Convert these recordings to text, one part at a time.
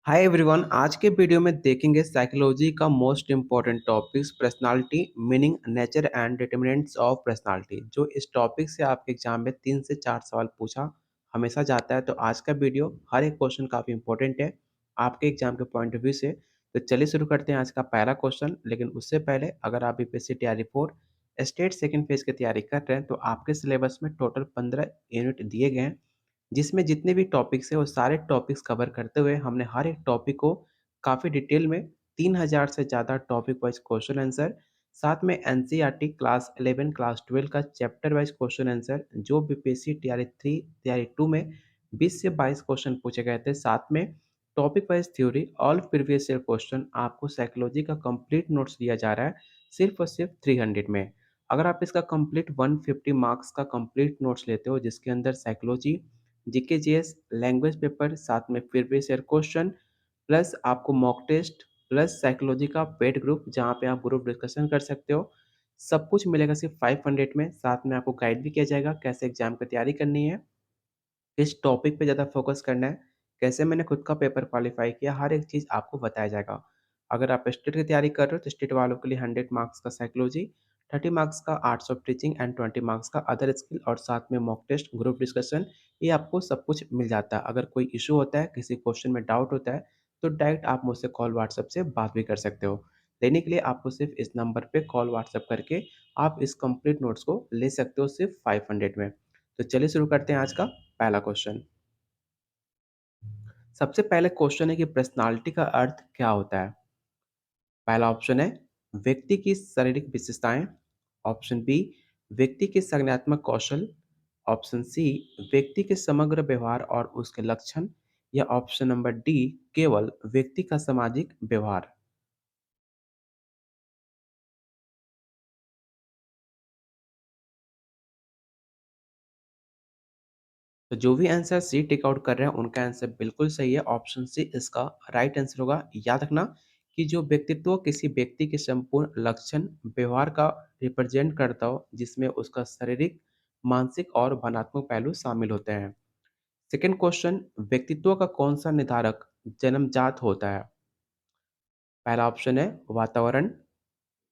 Hi everyone. आज के video में देखेंगे साइकोलॉजी का most important topics personality, meaning, nature and determinants of personality. जो इस टॉपिक से आपके एग्जाम में 3 से 4 सवाल पूछा हमेशा जाता है। तो आज का वीडियो हर एक क्वेश्चन काफ़ी इंपॉर्टेंट है आपके एग्जाम के पॉइंट ऑफ व्यू से। तो चलिए शुरू करते हैं आज का पहला क्वेश्चन। लेकिन उससे पहले अगर आप UPSC TRE 4 state second phase की तैयारी कर रहे हैं तो आपके सिलेबस में टोटल 15 यूनिट दिए गए हैं, जिसमें जितने भी टॉपिक्स हैं वो सारे टॉपिक्स कवर करते हुए हमने हर एक टॉपिक को काफ़ी डिटेल में 3000 से ज़्यादा टॉपिक वाइज क्वेश्चन आंसर, साथ में एनसीईआरटी क्लास 11 क्लास 12 का चैप्टर वाइज क्वेश्चन आंसर जो बीपीएससी टीआरई 3 टीआरई 2 में 20 से 22 क्वेश्चन पूछे गए थे, साथ में topic wise theory all previous year question आपको साइकोलॉजी का कंप्लीट नोट्स दिया जा रहा है सिर्फ और सिर्फ 300 में। अगर आप इसका कंप्लीट 150 मार्क्स का कंप्लीट नोट्स लेते हो जिसके अंदर psychology, GK GS, language paper, साथ में प्रीवियस ईयर क्वेश्चन, प्लस आपको मॉक टेस्ट, प्लस साइकोलॉजी का पेड ग्रुप जहाँ पे आप ग्रुप डिस्कशन कर सकते हो। सब कुछ मिलेगा सिर्फ 500 में। साथ में आपको गाइड भी किया जाएगा कैसे एग्जाम की तैयारी करनी है, किस टॉपिक पे ज़्यादा फोकस करना है, कैसे मैंने खुद का पेपर क्वालिफाई किया, हर एक चीज़ आपको बताया जाएगा। अगर आप स्टेट की तैयारी कर रहे हो तो स्टेट वालों के लिए 100 मार्क्स का साइकोलॉजी, 30 मार्क्स का arts of teaching and 20 marks का अदर स्किल, और साथ में मॉक टेस्ट, ग्रुप डिस्कशन, ये आपको सब कुछ मिल जाता है। अगर कोई इशू होता है, किसी क्वेश्चन में डाउट होता है, तो डायरेक्ट आप मुझसे कॉल व्हाट्सएप से बात भी कर सकते हो। लेने के लिए आपको सिर्फ इस नंबर पे कॉल व्हाट्सएप करके आप इस कंप्लीट नोट्स को ले सकते हो सिर्फ 500 में। तो चलिए शुरू करते हैं आज का पहला क्वेश्चन। सबसे पहले क्वेश्चन है कि पर्सनालिटी का अर्थ क्या होता है। पहला ऑप्शन है व्यक्ति की शारीरिक विशेषताएं, ऑप्शन बी व्यक्ति के संज्ञानात्मक कौशल, ऑप्शन सी व्यक्ति के समग्र व्यवहार और उसके लक्षण, या ऑप्शन नंबर डी केवल व्यक्ति का सामाजिक व्यवहार। तो जो भी आंसर सी टिक आउट कर रहे हैं उनका आंसर बिल्कुल सही है। ऑप्शन सी इसका राइट आंसर होगा। याद रखना कि जो व्यक्तित्व किसी व्यक्ति के संपूर्ण लक्षण व्यवहार का रिप्रेजेंट करता हो जिसमें उसका शारीरिक, मानसिक और भावनात्मक पहलू शामिल होते हैं। सेकंड क्वेश्चन, व्यक्तित्व का कौन सा निर्धारक जन्मजात होता है। पहला ऑप्शन है वातावरण,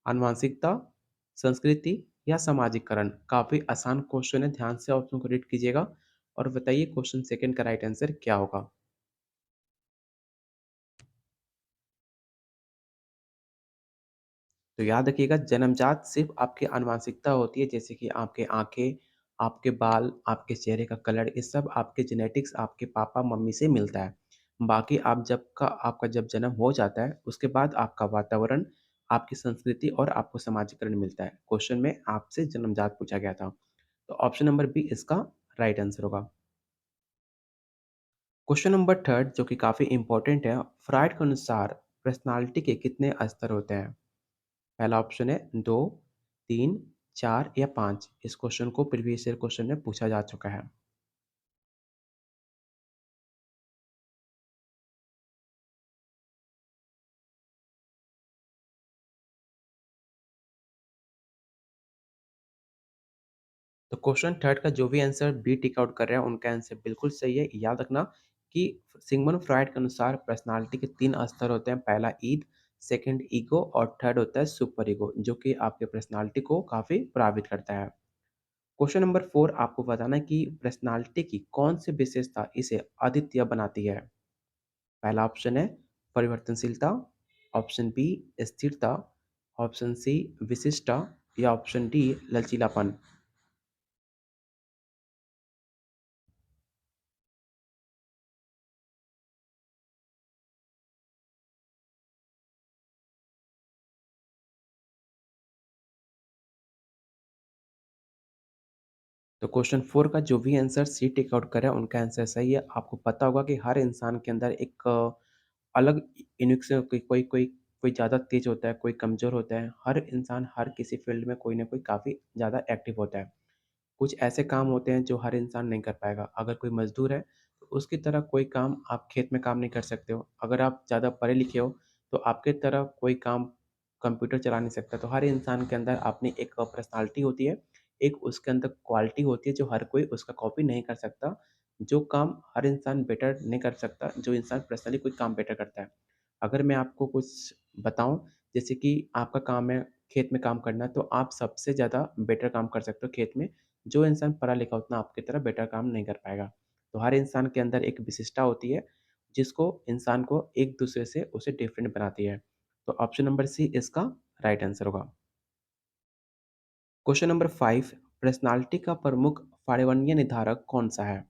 आनुवंशिकता, संस्कृति या सामाजिकरण। काफी आसान क्वेश्चन है, ध्यान से ऑप्शन को रीड कीजिएगा और बताइए क्वेश्चन सेकंड का राइट आंसर क्या होगा। तो याद रखिएगा जन्मजात सिर्फ आपकी आनुवंशिकता होती है, जैसे कि आपके आँखें, आपके बाल, आपके चेहरे का कलर, ये सब आपके जेनेटिक्स आपके पापा-मम्मी से मिलता है। बाकी आप आपका जब जन्म हो जाता है, उसके बाद आपका वातावरण, आपकी संस्कृति और आपको समाजीकरण मिलता है। क्वेश्चन में आपसे जन्मजात पूछा गया था। तो ऑप्शन नंबर बी इसका राइट आंसर होगा। क्वेश्चन नंबर थर्ड जो कि काफ़ी इंपॉर्टेंट है, फ्रॉइड के अनुसार पर्सनैलिटी के कितने स्तर होते हैं? पहला ऑप्शन है 2, 3, 4 या 5। इस क्वेश्चन को प्रीवियस ईयर क्वेश्चन में पूछा जा चुका है। तो क्वेश्चन थर्ड का जो भी आंसर बी टिक आउट कर रहे हैं उनका आंसर बिल्कुल सही है। याद रखना कि सिगमंड फ्रॉइड के अनुसार पर्सनालिटी के 3 स्तर होते हैं। पहला ईद, सेकंड ईगो और थर्ड होता है सुपर ईगो, जो कि आपके पर्सनालिटी को काफ़ी प्रभावित करता है। क्वेश्चन नंबर 4 आपको बताना है कि पर्सनालिटी की कौन सी विशेषता इसे अद्वितीय बनाती है। पहला ऑप्शन है परिवर्तनशीलता, ऑप्शन बी स्थिरता, ऑप्शन सी विशिष्टता, या ऑप्शन डी लचीलापन। तो क्वेश्चन 4 का जो भी आंसर सी टिक आउट करें उनका आंसर सही है। आपको पता होगा कि हर इंसान के अंदर एक अलग यूनिक से कोई कोई कोई कोई ज़्यादा तेज़ होता है, कोई कमज़ोर होता है। हर इंसान हर किसी फील्ड में कोई ना कोई काफ़ी ज़्यादा एक्टिव होता है। कुछ ऐसे काम होते हैं जो हर इंसान नहीं कर पाएगा। अगर कोई मज़दूर है, तो उसकी तरह कोई काम आप खेत में काम नहीं कर सकते हो। अगर आप ज़्यादा पढ़े-लिखे हो, तो आपकी तरह कोई काम कंप्यूटर चला नहीं सकता। तो हर इंसान के अंदर अपनी एक पर्सनैलिटी होती है, एक उसके अंदर क्वालिटी होती है जो हर कोई उसका कॉपी नहीं कर सकता। जो काम हर इंसान बेटर नहीं कर सकता, जो इंसान पर्सनली कोई काम बेटर करता है। अगर मैं आपको कुछ बताऊँ, जैसे कि आपका काम है खेत में काम करना, तो आप सबसे ज़्यादा बेटर काम कर सकते हो खेत में, जो इंसान पढ़ा-लिखा उतना आपकी तरह बेटर काम नहीं कर पाएगा। तो हर इंसान के अंदर एक विशिष्टता होती है, जिसको इंसान को एक-दूसरे से उसे डिफरेंट बनाती है। तो ऑप्शन नंबर सी इसका राइट आंसर होगा। क्वेश्चन नंबर 5, पर्सनैलिटी का प्रमुख पर्यावरणीय निर्धारक कौन-सा है?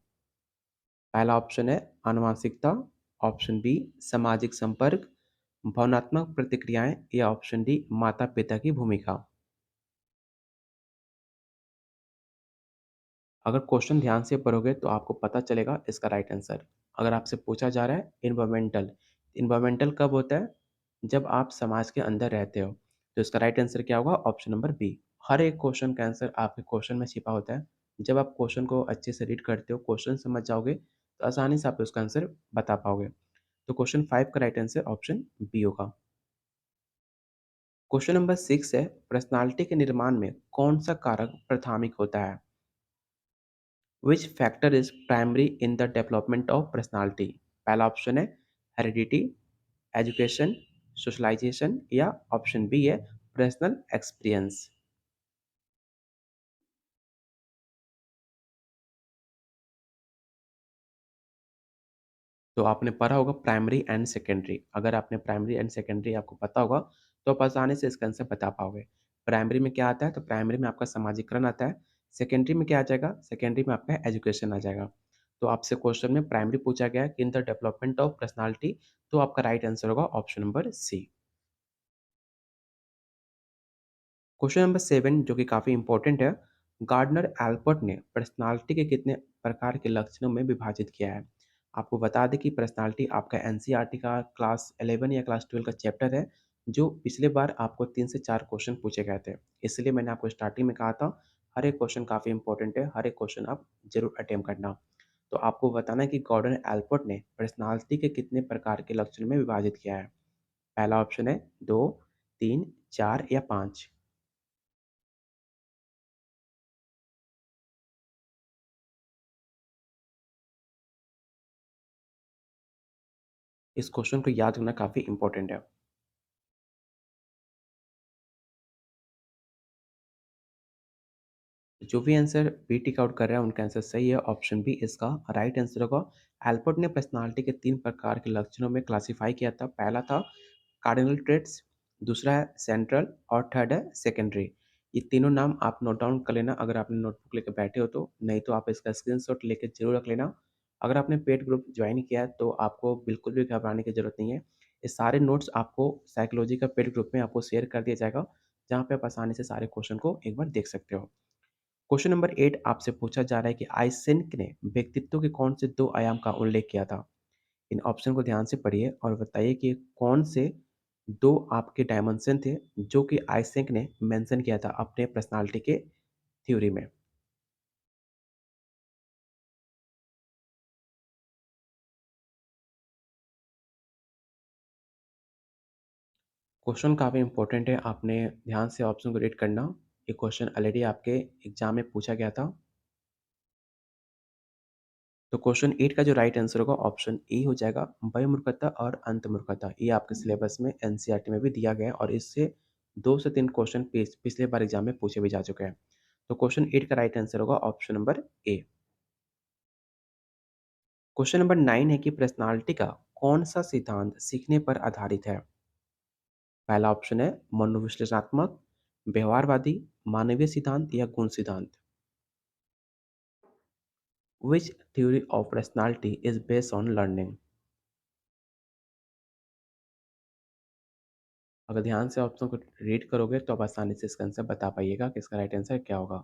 पहला ऑप्शन है आनुवंशिकता, ऑप्शन बी सामाजिक संपर्क, भावनात्मक प्रतिक्रियाएँ या ऑप्शन डी माता-पिता की भूमिका। अगर क्वेश्चन ध्यान से पढ़ोगे तो आपको पता चलेगा इसका राइट आंसर। अगर आपसे पूछा जा रहा है एनवायरमेंटल, एनवायरमेंटल कब होता है? जब आप समाज के अंदर रहते हो। तो इसका राइट आंसर क्या होगा? Option number B. हर एक क्वेश्चन का आंसर आपके क्वेश्चन में छिपा होता है। जब आप क्वेश्चन को अच्छे से रीड करते हो, क्वेश्चन समझ जाओगे, तो आसानी से आप उसका आंसर बता पाओगे। तो क्वेश्चन 5 का राइट आंसर ऑप्शन बी होगा। क्वेश्चन नंबर 6 है, पर्सनैलिटी के निर्माण में कौन-सा कारक प्राथमिक होता है? Which factor is primary in the development of personality? पहला ऑप्शन है हेरिडिटी, एजुकेशन, सोशलाइजेशन या ऑप्शन बी है पर्सनल एक्सपीरियंस। तो आपने पढ़ा होगा प्राइमरी एंड सेकेंडरी। अगर आपने प्राइमरी एंड सेकेंडरी आपको पता होगा, तो आप आसानी से इसका आंसर बता पाओगे। प्राइमरी में क्या आता है? तो प्राइमरी में आपका समाजीकरण आता है। सेकेंडरी में क्या आ जाएगा? सेकेंडरी में आपका एजुकेशन आ जाएगा। तो आपसे क्वेश्चन में प्राइमरी पूछा गया है, in the development of personality, तो आपका राइट आंसर होगा option number C. Question number 7 जो कि काफ़ी इंपॉर्टेंट है, गार्डनर एल्बर्ट ने पर्सनालिटी के कितने प्रकार के लक्षणों में विभाजित किया है? आपको बता दें कि पर्सनालिटी आपका एनसीईआरटी का क्लास 11 या क्लास 12 का चैप्टर है, जो पिछले बार आपको 3 से 4 क्वेश्चन पूछे गए थे। इसलिए मैंने आपको स्टार्टिंग में कहा था, हर एक क्वेश्चन काफ़ी इंपॉर्टेंट है, हर एक क्वेश्चन आप ज़रूर अटेम्प्ट करना। तो आपको बताना है कि गॉर्डन एल्बर्ट ने पर्सनालिटी के कितने प्रकार के लक्षण में विभाजित किया है? पहला ऑप्शन है 2, 3, 4 या 5। इस क्वेश्चन को याद रखना काफ़ी इम्पोर्टेंट है। जो भी आंसर बी टिक आउट कर रहा है, उनका आंसर सही है। ऑप्शन बी इसका राइट आंसर होगा। एल्बर्ट ने पर्सनैलिटी के 3 प्रकार के लक्षणों में क्लासिफ़ाई किया था। पहला था कार्डिनल ट्रेट्स, दूसरा है सेंट्रल और थर्ड है सेकेंडरी। ये तीनों नाम आप नोट डाउन कर लेना अगर आपने नोटबुक लेके बैठे हो तो, नहीं तो आप इसका स्क्रीनशॉट लेके ज़रूर रख लेना। अगर आपने पेड ग्रुप जॉइन किया है, तो आपको बिल्कुल भी घबराने की ज़रूरत नहीं है। ये सारे नोट्स आपको साइकोलॉजी का पेड ग्रुप में आपको शेयर कर दिया जाएगा, जहाँ पे आप आसानी से सारे क्वेश्चन को एक बार देख सकते हो। क्वेश्चन नंबर 8 आपसे पूछा जा रहा है कि आइसेंक ने व्यक्तित्व के कौन से 2 आयाम का उल्लेख किया था? इन ऑप्शन को ध्यान से पढ़िए और बताइए कि कौन से 2 आपके डायमेंशन थे, जो कि आइसेंक ने मेंशन किया था अपने पर्सनैलिटी के थ्योरी में। क्वेश्चन काफ़ी इंपॉर्टेंट है, आपने ध्यान से ऑप्शन को रीड करना। ये क्वेश्चन ऑलरेडी आपके एग्ज़ाम में पूछा गया था। तो क्वेश्चन 8 का जो राइट आंसर होगा ऑप्शन ए हो जाएगा, वयमूर्खता और अंतःमूर्खता। ये आपके सिलेबस में एनसीईआरटी में भी दिया गया है और इससे 2 से 3 क्वेश्चन पिछले बार एग्जाम में पूछे भी जा चुके हैं। तो क्वेश्चन 8 का राइट आंसर होगा option number A. Question number 9 है कि पर्सनालिटी का कौन-सा सिद्धांत सीखने पर आधारित है? पहला ऑप्शन है मनोविश्लेषणात्मक, व्यवहारवादी, मानवीय सिद्धांत या गुण सिद्धांत। Which theory of personality is based on learning? अगर ध्यान से ऑप्शन को रीड करोगे तो आप आसानी से इसका आंसर बता पाइएगा कि इसका राइट आंसर क्या होगा।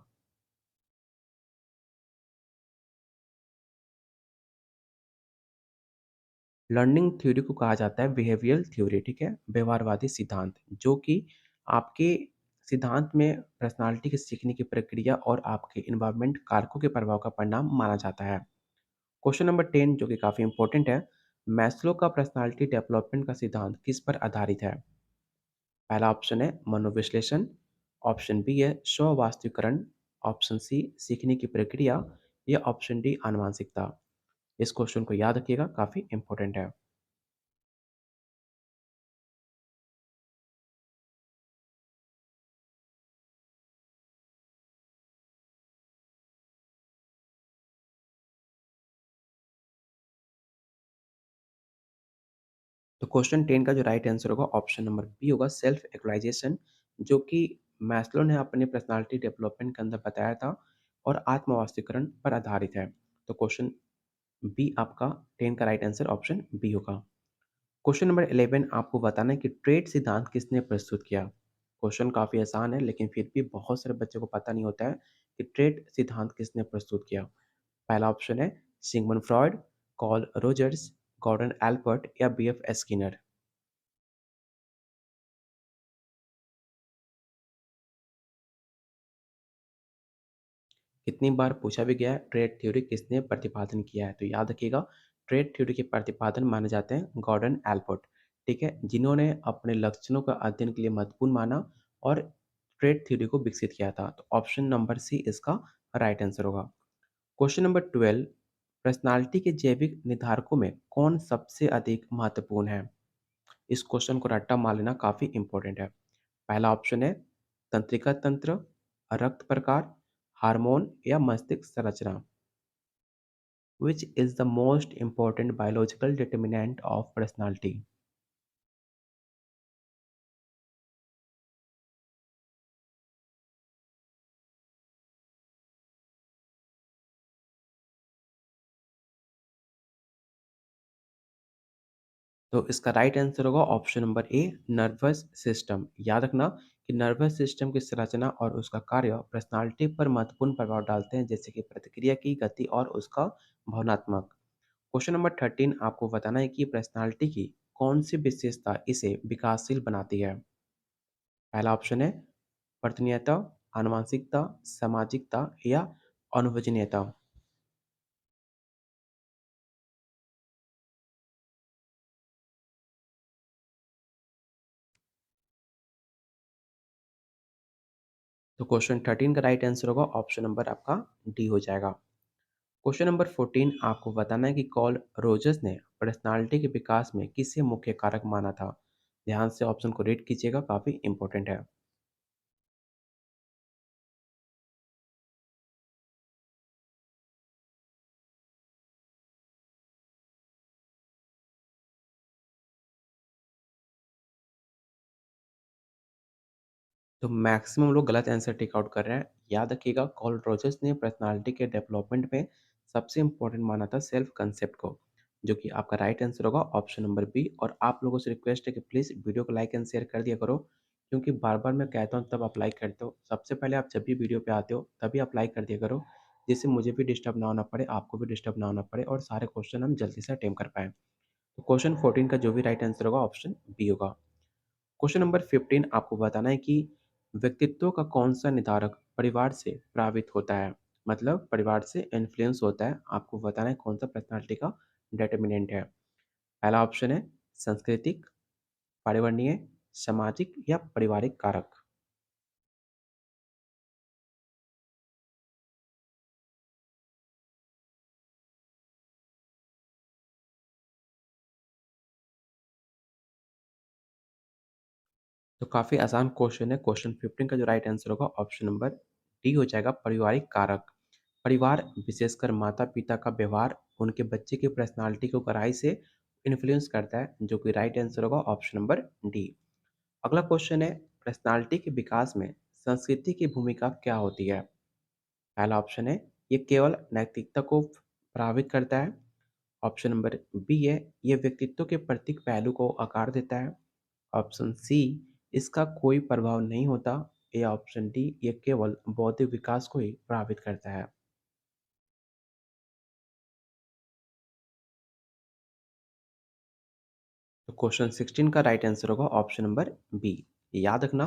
लर्निंग थ्योरी को कहा जाता है बिहेवियरल थ्योरी, ठीक है? व्यवहारवादी सिद्धांत, जो कि आपके सिद्धांत में पर्सनालिटी के सीखने की प्रक्रिया और आपके एनवायरनमेंट कारकों के प्रभाव का परिणाम माना जाता है। क्वेश्चन नंबर 10 जो कि काफ़ी इंपॉर्टेंट है, मैस्लो का पर्सनालिटी डेवलपमेंट का सिद्धांत किस पर आधारित है? पहला ऑप्शन है मनोविश्लेषण, ऑप्शन बी है स्व वास्तविकरण, ऑप्शन सी सीखने की प्रक्रिया या ऑप्शन डी आनुवंशिकता। इस क्वेश्चन को याद रखिएगा, काफ़ी इंपॉर्टेंट है। तो क्वेश्चन 10 का जो राइट आंसर होगा ऑप्शन नंबर बी होगा, सेल्फ एक्चुअलाइजेशन, जो कि मैस्लो ने अपने पर्सनालिटी डेवलपमेंट के अंदर बताया था और आत्म-वास्तवीकरण पर आधारित है। तो क्वेश्चन बी आपका 10 का राइट आंसर ऑप्शन बी होगा। क्वेश्चन नंबर 11 आपको बताना है कि ट्रेड सिद्धांत किसने प्रस्तुत किया? क्वेश्चन काफ़ी आसान है, लेकिन फिर भी बहुत सारे बच्चों को पता नहीं होता है कि ट्रेड सिद्धांत किसने प्रस्तुत किया। पहला ऑप्शन है Sigmund Freud, Carl Rogers, Gordon Allport या बीएफ स्किनर। कितनी बार पूछा भी गया है ट्रेड थ्योरी किसने प्रतिपादन किया है? तो याद रखिएगा, ट्रेड थ्योरी के प्रतिपादन माने जाते हैं गॉर्डन एल्बर्ट, ठीक है, जिन्होंने अपने लक्षणों का अध्ययन के लिए महत्वपूर्ण माना और ट्रेड थ्योरी को विकसित किया था। तो ऑप्शन नंबर सी इसका राइट आंसर होगा। क्वेश्चन नंबर 12, पर्सनालिटी के जैविक निर्धारकों में कौन सबसे अधिक महत्वपूर्ण है? इस क्वेश्चन को रट्टा मार लेना काफ़ी इंपॉर्टेंट है। पहला ऑप्शन है तंत्रिका तंत्र, रक्त प्रकार, हार्मोन या मस्तिष्क संरचना। Which is the most important biological determinant of personality? तो इसका राइट आंसर होगा option number A, nervous system. याद रखना कि नर्वस सिस्टम की संरचना और उसका कार्य पर्सनालिटी पर महत्वपूर्ण प्रभाव डालते हैं, जैसे कि प्रतिक्रिया की गति और उसका भावनात्मक। क्वेश्चन नंबर 13 आपको बताना है कि पर्सनालिटी की कौन सी विशेषता इसे विकासशील बनाती है? पहला ऑप्शन है वर्तनीयता, आनुवंशिकता, सामाजिकता या अनुभवजनीयता। तो क्वेश्चन 13 का राइट आंसर होगा ऑप्शन नंबर आपका डी हो जाएगा। क्वेश्चन नंबर 14 आपको बताना है कि कॉल रोजर्स ने पर्सनालिटी के विकास में किसे मुख्य कारक माना था? ध्यान से ऑप्शन को रीड कीजिएगा, काफी इंपॉर्टेंट है। तो मैक्सिमम लोग गलत आंसर टिक आउट कर रहे हैं। याद रखिएगा, कॉल रोजर्स ने पर्सनालिटी के डेवलपमेंट में सबसे इंपॉर्टेंट माना था सेल्फ कंसेप्ट को, जो कि आपका राइट आंसर होगा ऑप्शन नंबर बी। और आप लोगों से रिक्वेस्ट है कि प्लीज़ वीडियो को लाइक एंड शेयर कर दिया करो, क्योंकि बार बार मैं कहता हूँ तब आप लाइक करते हो। सबसे पहले आप जब भी वीडियो पे आते हो तभी आप लाइक कर दिया करो, जिससे मुझे भी डिस्टर्ब ना होना पड़े, आपको भी डिस्टर्ब ना होना पड़े और सारे क्वेश्चन हम जल्दी से अटेम्प्ट कर पाएँ। तो क्वेश्चन 14 का जो भी राइट आंसर होगा ऑप्शन बी होगा। क्वेश्चन नंबर 15 आपको बताना है कि व्यक्तित्व का कौन-सा निर्धारक परिवार से प्रभावित होता है? मतलब परिवार से इन्फ्लुएंस होता है, आपको बताना है कौन-सा पर्सनैलिटी का डिटर्मिनेंट है। पहला ऑप्शन है सांस्कृतिक, पर्यावरणीय, सामाजिक या पारिवारिक कारक। तो काफ़ी आसान क्वेश्चन है। क्वेश्चन 15 का जो राइट आंसर होगा ऑप्शन नंबर डी हो जाएगा, पारिवारिक कारक। परिवार, विशेषकर माता-पिता का व्यवहार उनके बच्चे की पर्सनैलिटी को गहराई से इन्फ्लुएंस करता है, जो कि राइट आंसर होगा ऑप्शन नंबर डी। अगला क्वेश्चन है, पर्सनालिटी के विकास में संस्कृति की भूमिका क्या होती है? पहला ऑप्शन है ये केवल नैतिकता को प्रभावित करता है। ऑप्शन नंबर बी है ये व्यक्तित्व के प्रत्येक पहलू को आकार देता है। ऑप्शन सी इसका कोई प्रभाव नहीं होता। या ऑप्शन डी ये केवल बौद्धिक विकास को ही प्रभावित करता है। तो क्वेश्चन 16 का राइट आंसर होगा ऑप्शन नंबर बी। याद रखना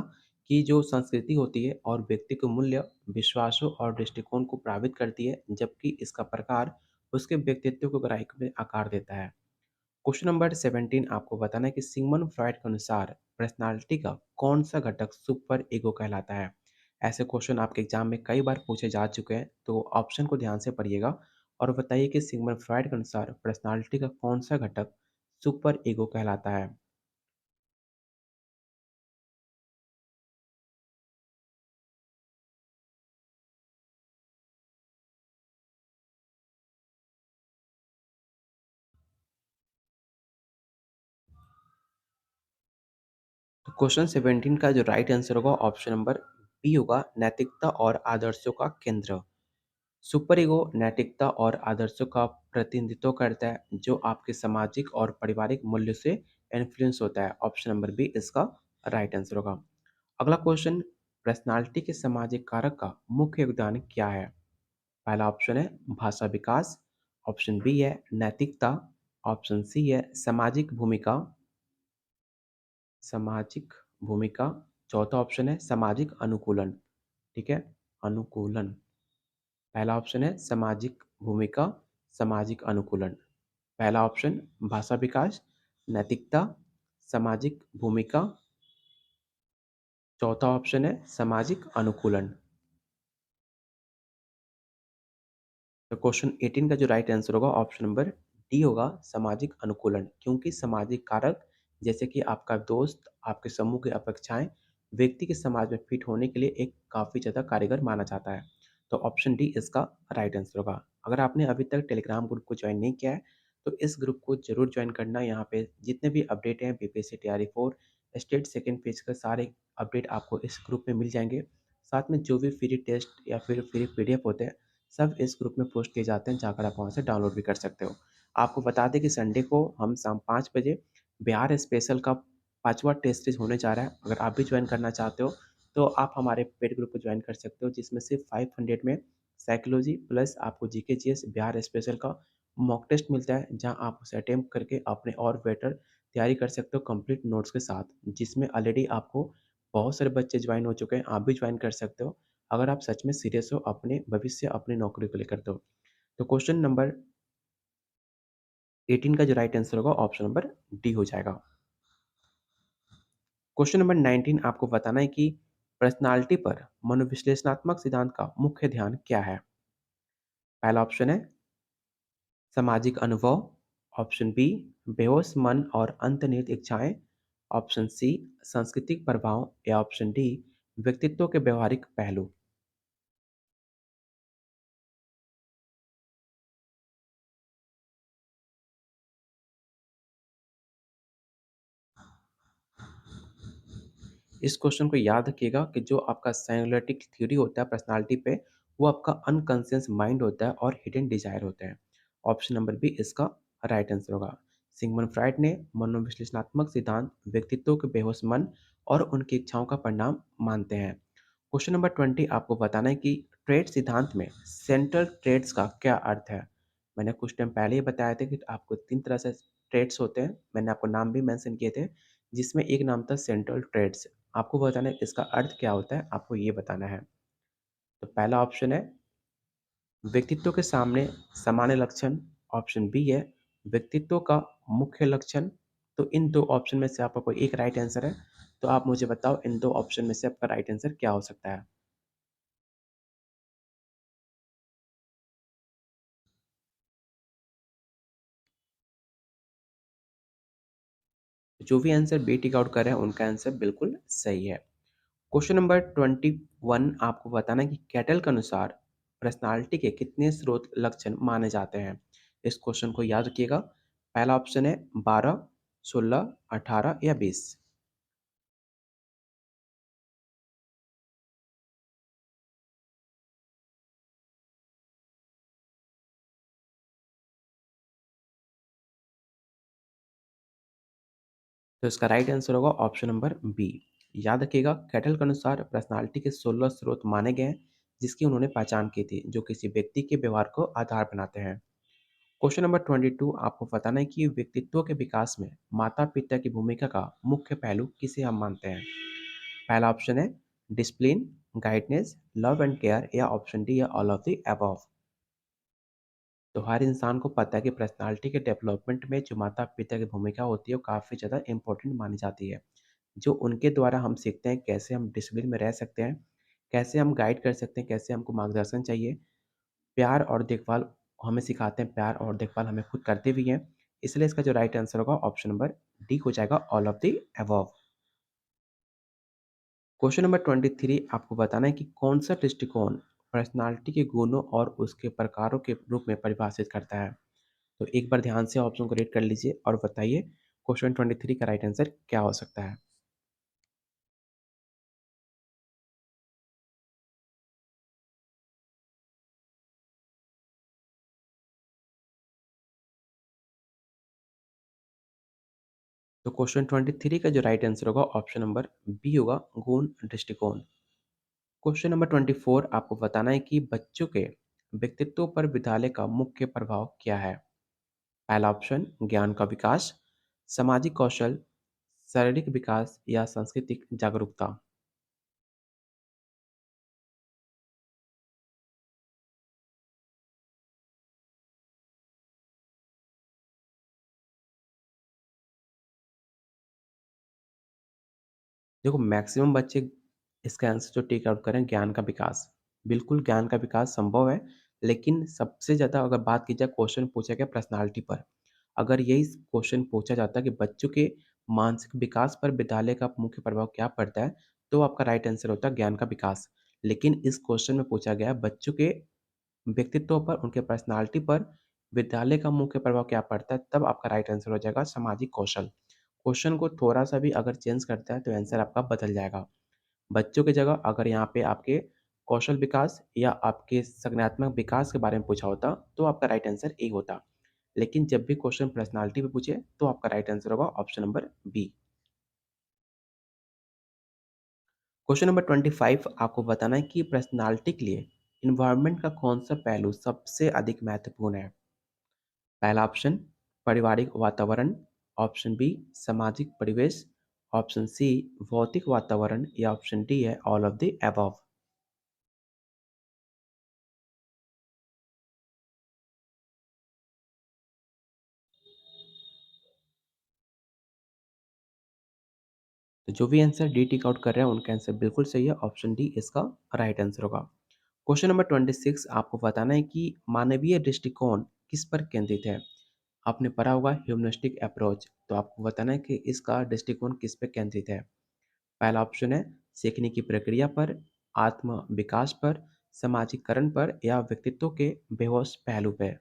कि जो संस्कृति होती है और व्यक्ति के मूल्य, विश्वासों और दृष्टिकोण को प्रभावित करती है, जबकि इसका प्रकार उसके व्यक्तित्व को गहराई में आकार देता है। क्वेश्चन नंबर 17 आपको बताना है कि सिगमंड फ्रॉइड के अनुसार पर्सनालिटी का कौन सा घटक सुपर ईगो कहलाता है? ऐसे क्वेश्चन आपके एग्जाम में कई बार पूछे जा चुके हैं, तो ऑप्शन को ध्यान से पढ़िएगा। और बताइए कि सिगमंड फ्रॉइड के अनुसार पर्सनालिटी का कौन-सा घटक सुपर ईगो कहलाता है? तो क्वेश्चन 17 का जो राइट आंसर होगा ऑप्शन नंबर बी होगा, नैतिकता और आदर्शों का केंद्र। सुपर ईगो नैतिकता और आदर्शों का प्रतिनिधित्व करता है, जो आपके सामाजिक और पारिवारिक मूल्यों से इन्फ्लुएंस होता है। ऑप्शन नंबर बी इसका राइट आंसर होगा। अगला क्वेश्चन, पर्सनालिटी के सामाजिक कारक का मुख्य योगदान क्या है? पहला ऑप्शन है भाषा विकास, ऑप्शन बी है नैतिकता, ऑप्शन सी है सामाजिक भूमिका, चौथा ऑप्शन है सामाजिक अनुकूलन। ठीक है, अनुकूलन। पहला ऑप्शन है सामाजिक भूमिका, सामाजिक अनुकूलन। पहला ऑप्शन भाषा विकास, नैतिकता, सामाजिक भूमिका, चौथा ऑप्शन है सामाजिक अनुकूलन। तो क्वेश्चन 18 का जो राइट आंसर होगा ऑप्शन नंबर डी होगा, सामाजिक अनुकूलन, क्योंकि सामाजिक कारक जैसे कि आपका दोस्त, आपके समूह की अपेक्षाएं व्यक्ति के समाज में फिट होने के लिए एक काफ़ी ज़्यादा कारगर माना जाता है। तो ऑप्शन डी इसका राइट आंसर होगा। अगर आपने अभी तक टेलीग्राम ग्रुप को ज्वाइन नहीं किया है तो इस ग्रुप को जरूर ज्वाइन करना। यहाँ पे जितने भी अपडेट हैं बीपीएससी तैयारी 4 स्टेट सेकेंड पेज का सारे अपडेट आपको इस ग्रुप में मिल जाएंगे। साथ में जो भी फ्री टेस्ट या फिर फ्री पीडीएफ होते हैं सब इस ग्रुप में पोस्ट किए जाते हैं, जाकर आप वहाँ से डाउनलोड भी कर सकते हो। आपको बता दें कि संडे को हम शाम 5 बजे बिहार स्पेशल का 5वां टेस्ट सीरीज होने जा रहा है। अगर आप भी ज्वाइन करना चाहते हो तो आप हमारे पेड ग्रुप को ज्वाइन कर सकते हो, जिसमें सिर्फ 500 में साइकोलॉजी प्लस आपको जीके जीएस बिहार स्पेशल का मॉक टेस्ट मिलता है, जहाँ आप उसे अटेम्प्ट करके अपने और बेटर तैयारी कर सकते हो कंप्लीट नोट्स के साथ, जिसमें ऑलरेडी आपको बहुत सारे बच्चे ज्वाइन हो चुके हैं। आप भी ज्वाइन कर सकते हो अगर आप सच में सीरियस हो अपने भविष्य, अपनी नौकरी को लेकर। तो क्वेश्चन नंबर 18 का जो राइट आंसर होगा ऑप्शन नंबर डी हो जाएगा। क्वेश्चन नंबर 19 आपको बताना है कि पर्सनालिटी पर मनोविश्लेषणात्मक सिद्धांत का मुख्य ध्यान क्या है? पहला ऑप्शन है सामाजिक अनुभव, ऑप्शन बी बेहोश मन और अंतर्निहित इच्छाएं, ऑप्शन सी सांस्कृतिक प्रभाव या ऑप्शन डी व्यक्तित्व के व्यवहारिक पहलू। इस क्वेश्चन को याद रखिएगा कि जो आपका साइकोलैटिक थ्योरी होता है पर्सनालिटी पे, वो आपका अनकॉन्शियस माइंड होता है और हिडन डिजायर होते हैं। ऑप्शन नंबर बी इसका राइट आंसर होगा। सिगमंड फ्राइड ने मनोविश्लेषणात्मक सिद्धांत व्यक्तित्व के बेहोश मन और उनकी इच्छाओं का परिणाम मानते हैं। क्वेश्चन नंबर 20 आपको बताना है कि ट्रेड सिद्धांत में सेंट्रल ट्रेड्स का क्या अर्थ है? मैंने कुछ टाइम पहले ही बताया था कि आपको 3 तरह से ट्रेड्स होते हैं, मैंने आपको नाम भी मेंशन किए थे, जिसमें एक नाम था सेंट्रल ट्रेड्स। आपको बताना है इसका अर्थ क्या होता है, आपको ये बताना है। तो पहला ऑप्शन है व्यक्तित्व के सामने सामान्य लक्षण, ऑप्शन बी है व्यक्तित्व का मुख्य लक्षण। तो इन 2 ऑप्शन में से आपका कोई एक राइट आंसर है, तो आप मुझे बताओ इन 2 ऑप्शन में से आपका राइट आंसर क्या हो सकता है? जो भी आंसर बी टिक आउट कर रहे हैं उनका आंसर बिल्कुल सही है। क्वेश्चन नंबर 21 आपको बताना है कि कैटल के अनुसार पर्सनालिटी के कितने स्रोत लक्षण माने जाते हैं? इस क्वेश्चन को याद रखिएगा। पहला ऑप्शन है 12, 16, 18 या 20। तो इसका राइट आंसर होगा ऑप्शन नंबर बी। याद रखिएगा कैटल के अनुसार पर्सनालिटी के 16 स्रोत माने गए हैं, जिसकी उन्होंने पहचान की थी, जो किसी व्यक्ति के व्यवहार को आधार बनाते हैं। क्वेश्चन नंबर 22 आपको बताना है कि व्यक्तित्व के विकास में माता-पिता की भूमिका का मुख्य पहलू किसे हम मानते हैं? पहला ऑप्शन है discipline, guidance, love and care या ऑप्शन डी है ऑल ऑफ द अबव। तो हर इंसान को पता है कि पर्सनालिटी के डेवलपमेंट में जो माता-पिता की भूमिका होती है वो काफ़ी ज़्यादा इम्पोर्टेंट मानी जाती है। जो उनके द्वारा हम सीखते हैं कैसे हम डिसिप्लिन में रह सकते हैं, कैसे हम गाइड कर सकते हैं, कैसे हमको मार्गदर्शन चाहिए, प्यार और देखभाल हमें सिखाते हैं प्यार और देखभाल हमें खुद करते भी हैं। इसलिए इसका जो राइट आंसर होगा ऑप्शन नंबर डी हो जाएगा, all of the above. Question number 23 आपको बताना है कि कौन सा दृष्टिकोण पर्सनालिटी के गुणों और उसके प्रकारों के रूप में परिभाषित करता है। तो एक बार ध्यान से ऑप्शन को रीड कर लीजिए और बताइए क्वेश्चन 23 का राइट आंसर क्या हो सकता है। तो क्वेश्चन 23 का जो राइट आंसर होगा ऑप्शन नंबर बी होगा, गुण दृष्टिकोण। क्वेश्चन नंबर 24 आपको बताना है कि बच्चों के व्यक्तित्व पर विद्यालय का मुख्य प्रभाव क्या है। पहला ऑप्शन ज्ञान का विकास, सामाजिक कौशल, शारीरिक विकास या सांस्कृतिक जागरूकता। देखो मैक्सिमम बच्चे इसका आंसर जो टेक आउट करें ज्ञान का विकास। बिल्कुल ज्ञान का विकास संभव है, लेकिन सबसे ज़्यादा अगर बात की जाए क्वेश्चन पूछा गया पर्सनैलिटी पर। अगर यही क्वेश्चन पूछा जाता कि बच्चों के मानसिक विकास पर विद्यालय का मुख्य प्रभाव क्या पड़ता है, तो आपका राइट आंसर होता है ज्ञान का विकास। लेकिन इस क्वेश्चन में पूछा गया है बच्चों के व्यक्तित्व पर, उनके पर्सनैलिटी पर विद्यालय का मुख्य प्रभाव क्या पड़ता है, तब आपका राइट आंसर हो जाएगा सामाजिक कौशल। क्वेश्चन को थोड़ा-सा भी अगर चेंज करता है तो आंसर आपका बदल जाएगा। बच्चों की जगह अगर यहाँ पे आपके कौशल विकास या आपके संज्ञानात्मक विकास के बारे में पूछा होता, तो आपका राइट आंसर ए होता। लेकिन जब भी क्वेश्चन पर्सनैलिटी पे पूछे, तो आपका राइट आंसर होगा option number B. Question number 25 आपको बताना है कि पर्सनैलिटी के लिए एनवायरनमेंट का कौन-सा पहलू सबसे अधिक महत्वपूर्ण है? पहला ऑप्शन पारिवारिक वातावरण, ऑप्शन बी सामाजिक परिवेश, ऑप्शन सी भौतिक वातावरण या ऑप्शन डी है ऑल ऑफ द अबव। तो जो भी आंसर डी टिक आउट कर रहे हैं उनका आंसर बिल्कुल सही है, ऑप्शन डी इसका राइट आंसर होगा। क्वेश्चन नंबर 26 आपको बताना है कि मानवीय दृष्टिकोण किस पर केंद्रित है। आपने पढ़ा होगा ह्यूमनिस्टिक अप्रोच, तो आपको बताना है कि इसका दृष्टिकोण किस पर केंद्रित है। पहला ऑप्शन है सीखने की प्रक्रिया पर, आत्म विकास पर, सामाजिकरण पर या व्यक्तित्व के बेहोश पहलू पर।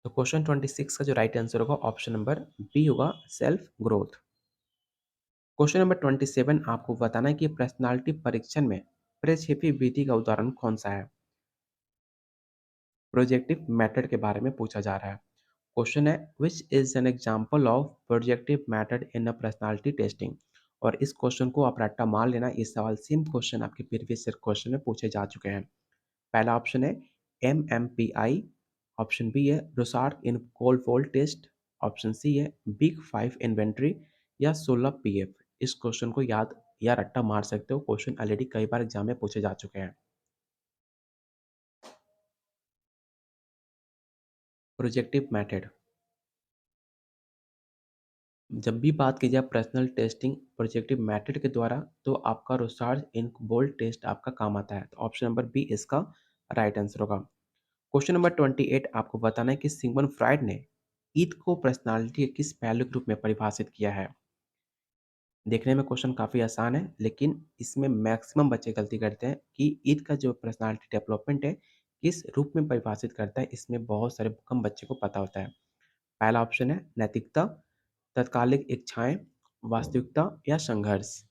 तो क्वेश्चन 26 का जो राइट आंसर होगा ऑप्शन नंबर बी होगा, सेल्फ ग्रोथ। क्वेश्चन नंबर 27 आपको बताना है कि पर्सनालिटी परीक्षण में प्रक्षेपी विधि का उदाहरण कौन सा है। प्रोजेक्टिव मेथड के बारे में पूछा जा रहा है। क्वेश्चन है which is an example of projective method in a personality testing. और इस क्वेश्चन को आप रट्टा मार लेना, ये सवाल सेम क्वेश्चन आपके प्रीवियस ईयर क्वेश्चन में पूछे जा चुके हैं। पहला ऑप्शन है MMPI, ऑप्शन बी है Rorschach in cold fold test, option C है बिग फाइव इन्वेंट्री या 16 PF। इस क्वेश्चन को याद या रट्टा मार सकते हो, क्वेश्चन ऑलरेडी कई बार एग्जाम में पूछे जा चुके हैं। प्रोजेक्टिव मेथड, जब भी बात की जाए पर्सनल टेस्टिंग प्रोजेक्टिव मेथड के द्वारा, तो आपका रोसार्ड इन बोल्ड टेस्ट आपका काम आता है। तो ऑप्शन नंबर बी इसका राइट आंसर होगा। क्वेश्चन नंबर 28 आपको बताना है कि सिगमंड फ्राइड ने ईद को पर्सनालिटी के किस पहलू के रूप में परिभाषित किया है। देखने में क्वेश्चन काफ़ी आसान है, लेकिन इसमें मैक्सिमम बच्चे गलती करते हैं कि ईद का जो पर्सनालिटी डेवलपमेंट है किस रूप में परिभाषित करता है, इसमें बहुत सारे कम बच्चे को पता होता है। पहला ऑप्शन है नैतिकता, तत्कालिक इच्छाएं, वास्तविकता या संघर्ष।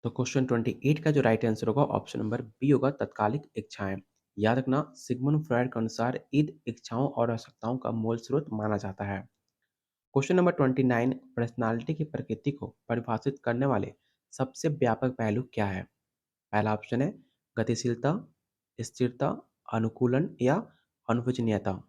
तो क्वेश्चन 28 का जो राइट आंसर होगा ऑप्शन नंबर बी होगा, तत्कालिक इच्छाएं। याद रखना सिगमंड फ्रायड के अनुसार ईद इच्छाओं और आवश्यकताओं का मूल स्रोत माना जाता है। क्वेश्चन नंबर 29 पर्सनालिटी की प्रकृति को परिभाषित करने वाले सबसे व्यापक पहलू क्या है। पहला ऑप्शन है गतिशीलता, स्थिरता, अनुकूलन या अनुभवजनीयता।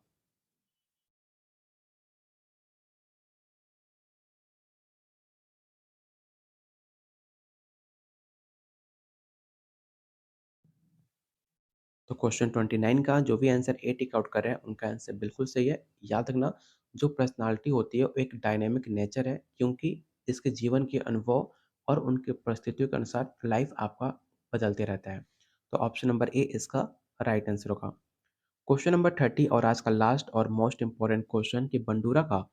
तो क्वेश्चन 29 का जो भी आंसर ए टिक आउट कर रहे हैं, उनका आंसर बिल्कुल सही है। याद रखना, जो पर्सनैलिटी होती है वो एक डायनामिक नेचर है, क्योंकि इसके जीवन के अनुभव और उनकी परिस्थितियों के अनुसार लाइफ आपका बदलते रहता है। तो ऑप्शन नंबर ए इसका राइट आंसर होगा। क्वेश्चन नंबर 30 और आज का लास्ट और मोस्ट इम्पोर्टेंट क्वेश्चन कि बंडूरा का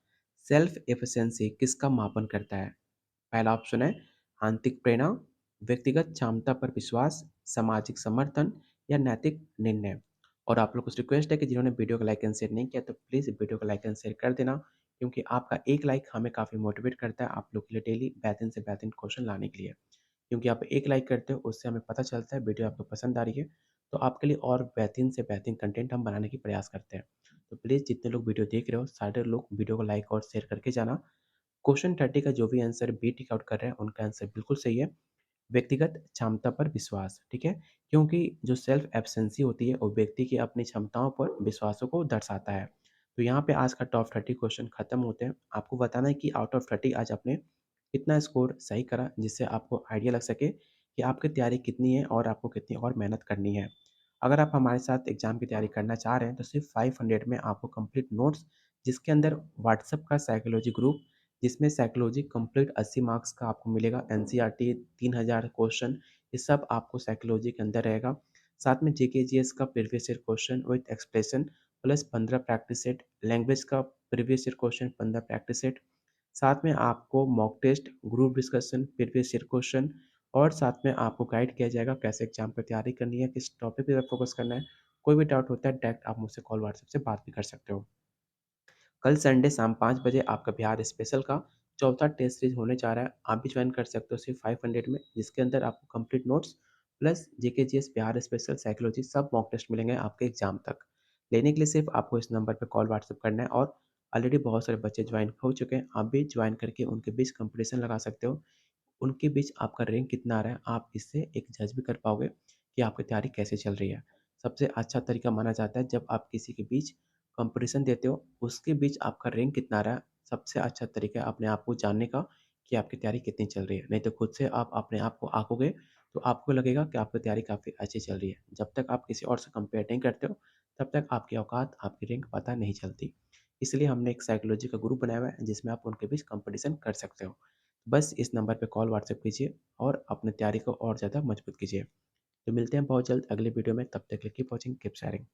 सेल्फ एफिशिएंसी किसका मापन करता है? पहला ऑप्शन है आंतरिक प्रेरणा, व्यक्तिगत क्षमता पर विश्वास, सामाजिक समर्थन या नैतिक निर्णय। और आप लोग को रिक्वेस्ट है कि जिन्होंने वीडियो को लाइक एंड शेयर नहीं किया तो प्लीज़ वीडियो को लाइक एंड शेयर कर देना, क्योंकि आपका एक लाइक हमें काफ़ी मोटिवेट करता है आप लोग के लिए डेली बेहतरीन से बेहतरीन क्वेश्चन लाने के लिए। क्योंकि आप एक लाइक करते हो उससे हमें पता चलता है वीडियो आपको पसंद आ रही है, तो आपके लिए और बेहतरीन से बेहतरीन कंटेंट हम बनाने की प्रयास करते हैं। तो प्लीज़ जितने लोग वीडियो देख रहे हो सारे लोग वीडियो को लाइक और शेयर करके जाना। क्वेश्चन 30 का जो भी आंसर बी टिक आउट कर रहे हैं उनका आंसर बिल्कुल सही है। व्यक्तिगत क्षमता पर विश्वास, ठीक है? क्योंकि जो सेल्फ एफिशिएंसी होती है वो व्यक्ति की अपनी क्षमताओं पर विश्वासों को दर्शाता है। तो यहाँ पे आज का टॉप 30 क्वेश्चन खत्म होते हैं। आपको बताना है कि आउट ऑफ 30 आज आपने कितना स्कोर सही करा, जिससे आपको आइडिया लग सके कि आपकी तैयारी कितनी है और आपको कितनी और मेहनत करनी है। अगर आप हमारे साथ एग्ज़ाम की तैयारी करना चाह रहे हैं तो सिर्फ़ 500 में आपको कंप्लीट नोट्स, जिसके अंदर व्हाट्सएप का साइकोलॉजी ग्रुप, जिसमें साइकोलॉजी कंप्लीट 80 मार्क्स का आपको मिलेगा, एनसीईआरटी 3000 क्वेश्चन, ये सब आपको साइकोलॉजी के अंदर रहेगा। साथ में जीके जीएस का previous year question with expression plus 15 practice set, language का previous year question 15 practice set, साथ में आपको mock test, group discussion, previous year question और साथ में आपको गाइड किया जाएगा कैसे एग्जाम पर तैयारी करनी है, किस टॉपिक पे फोकस करना है। कोई भी डाउट होता है डायरेक्ट आप मुझसे कॉल व्हाट्सएप से बात भी कर सकते हो। कल संडे शाम 5 बजे आपका बिहार स्पेशल का चौथा टेस्ट सीरीज होने जा रहा है। आप भी ज्वाइन कर सकते हो सिर्फ 500 में, जिसके अंदर आपको complete notes plus GK GS Bihar special psychology सब मॉक टेस्ट मिलेंगे आपके एग्जाम तक। लेने के लिए सिर्फ आपको इस नंबर पर कॉल व्हाट्सएप करना है, और ऑलरेडी बहुत सारे बच्चे ज्वाइन हो चुके हैं, आप भी ज्वाइन करके उनके बीच कंपटीशन लगा सकते हो। उनके बीच आपका रैंक कितना आ रहा है, आप इससे एक जज भी कर पाओगे कि आपकी तैयारी कैसे चल रही है। सबसे अच्छा तरीका माना जाता है जब आप किसी के बीच कंपटीशन देते हो, उसके बीच आपका रैंक कितना आ रहा है, सबसे अच्छा तरीका है अपने आप को जानने का कि आपकी तैयारी कितनी चल रही है। नहीं तो खुद से आप अपने आप को आँकोगे, तो आपको लगेगा कि आपकी तैयारी काफ़ी अच्छी चल रही है। जब तक आप किसी और से कंपेयर नहीं करते हो, तब तक आपकी औकात, आपकी रैंक पता नहीं चलती। इसलिए हमने एक साइकोलॉजी का ग्रुप बनाया हुआ है, जिसमें आप उनके बीच कंपटीशन कर सकते हो। बस इस नंबर पे कॉल व्हाट्सएप कीजिए और अपनी तैयारी को और ज़्यादा मजबूत कीजिए। तो मिलते हैं बहुत जल्द अगले वीडियो में, तब तक के लिए कीप वॉचिंग, कीप शेयरिंग।